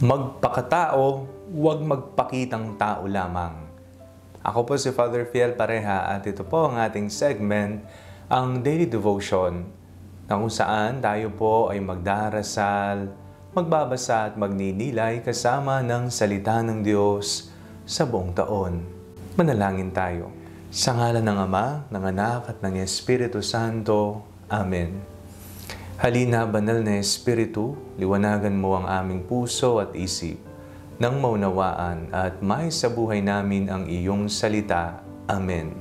Magpakatao, huwag magpakitang tao lamang. Ako po si Father Fiel Pareha at ito po ang ating segment, ang Daily Devotion, na kung saan tayo po ay magdarasal, magbabasa at magninilay kasama ng salita ng Diyos sa buong taon. Manalangin tayo. Sa ngalan ng Ama, ng Anak at ng Espiritu Santo. Amen. Halina, banal na Espiritu, liwanagan mo ang aming puso at isip, nang maunawaan at maisabuhay namin ang iyong salita. Amen.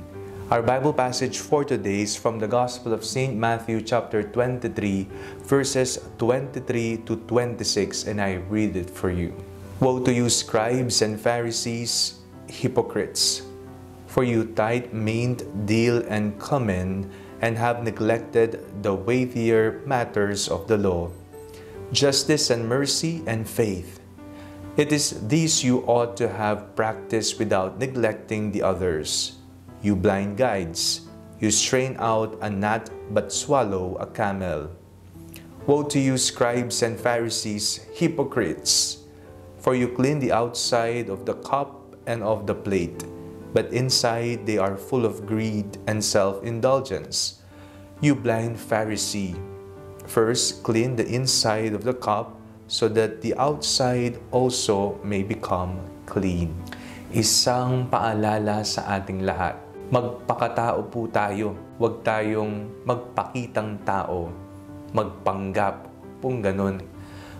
Our Bible passage for today is from the Gospel of St. Matthew chapter 23, verses 23 to 26, and I read it for you. Woe to you, scribes and Pharisees, hypocrites! For you tithe mint, dill, and cumin, and have neglected the weightier matters of the law, justice and mercy and faith. It is these you ought to have practiced without neglecting the others. You blind guides, you strain out a gnat but swallow a camel. Woe to you, scribes and Pharisees, hypocrites! For you clean the outside of the cup and of the plate, but inside they are full of greed and self-indulgence. You blind Pharisee, first clean the inside of the cup, so that the outside also may become clean. Isang paalala sa ating lahat. Magpakatao po tayo. Huwag tayong magpakitang tao. Magpanggap. Kung ganun.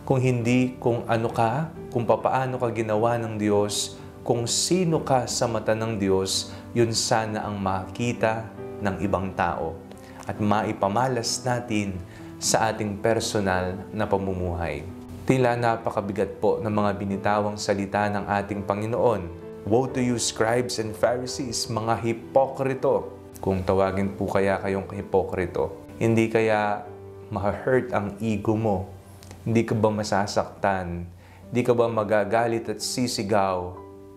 Kung hindi, kung ano ka, kung papaano ka ginawa ng Diyos, kung sino ka sa mata ng Diyos, yun sana ang makita ng ibang tao at maipamalas natin sa ating personal na pamumuhay. Tila napakabigat po ng mga binitawang salita ng ating Panginoon. Woe to you, scribes and Pharisees, mga hipokrito! Kung tawagin po kaya kayong hipokrito, hindi kaya ma-hurt ang ego mo? Hindi ka ba masasaktan? Hindi ka ba magagalit at sisigaw?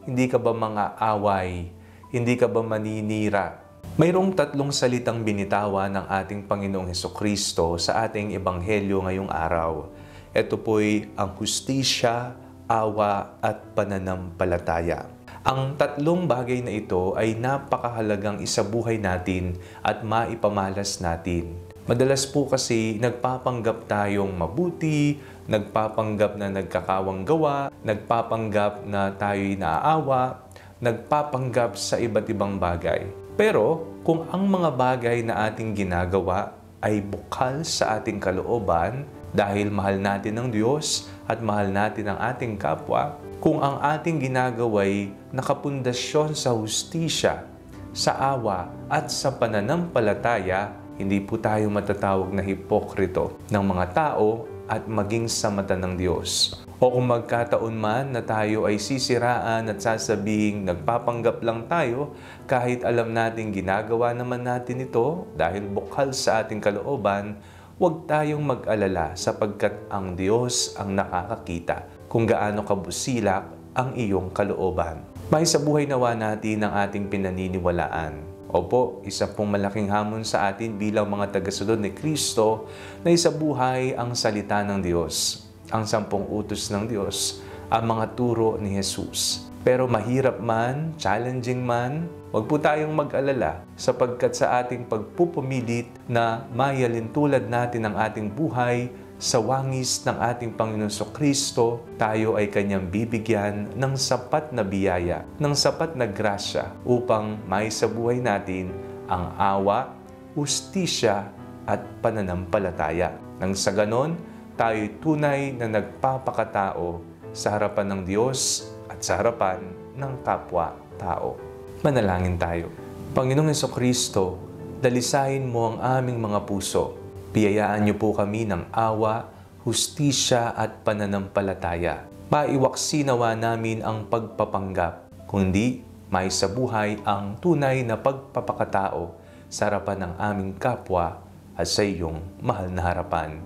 Hindi ka ba mga away? Hindi ka ba maninira? Mayroong tatlong salitang binitawan ng ating Panginoong Hesukristo sa ating Ebanghelyo ngayong araw. Ito po'y ang hustisya, awa at pananampalataya. Ang tatlong bagay na ito ay napakahalagang isabuhay natin at maipamalas natin. Madalas po kasi nagpapanggap tayong mabuti, nagpapanggap na nagkakawang gawa, nagpapanggap na tayo'y naaawa, nagpapanggap sa iba't ibang bagay. Pero kung ang mga bagay na ating ginagawa ay bukal sa ating kalooban dahil mahal natin ang Diyos at mahal natin ang ating kapwa, kung ang ating ginagawa'y nakapundasyon sa hustisya, sa awa at sa pananampalataya, hindi po tayo matatawag na hipokrito ng mga tao at maging sa mata ng Diyos. O kung magkataon man na tayo ay sisiraan at sasabihing nagpapanggap lang tayo kahit alam natin ginagawa naman natin ito dahil bukal sa ating kalooban, huwag tayong mag-alala sapagkat ang Diyos ang nakakakita kung gaano kabusilak ang iyong kalooban. May sa buhay nawa natin ang ating pinaniniwalaan. Opo, isa pong malaking hamon sa atin bilang mga tagasunod ni Kristo na isabuhay ang salita ng Diyos, ang 10 utos ng Diyos, ang mga turo ni Jesus. Pero mahirap man, challenging man, huwag po tayong mag-alala sapagkat sa ating pagpupumilit na mayalintulad natin ang ating buhay sa wangis ng ating Panginoon Kristo, tayo ay Kanyang bibigyan ng sapat na biyaya, ng sapat na grasya upang maisabuhay natin ang awa, hustisya at pananampalataya. Nang sa ganon, tayo'y tunay na nagpapakatao sa harapan ng Diyos at sa harapan ng kapwa-tao. Manalangin tayo. Panginoong Kristo, dalisain mo ang aming mga puso. Biyayaan niyo po kami ng awa, hustisya at pananampalataya. Maiwaksi nawa namin ang pagpapanggap, kundi maisabuhay ang tunay na pagpapakatao sa harapan ng aming kapwa at sa iyong mahal na harapan.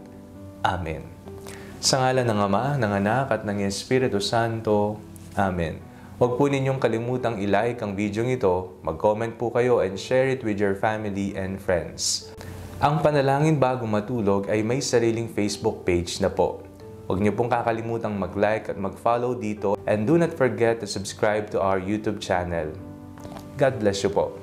Amen. Sa ngalan ng Ama, ng Anak at ng Espiritu Santo. Amen. Huwag po ninyong kalimutang i-like ang video ito, mag-comment po kayo and share it with your family and friends. Ang Panalangin Bago Matulog ay may sariling Facebook page na po. Huwag niyo pong kakalimutang mag-like at mag-follow dito, and do not forget to subscribe to our YouTube channel. God bless you po.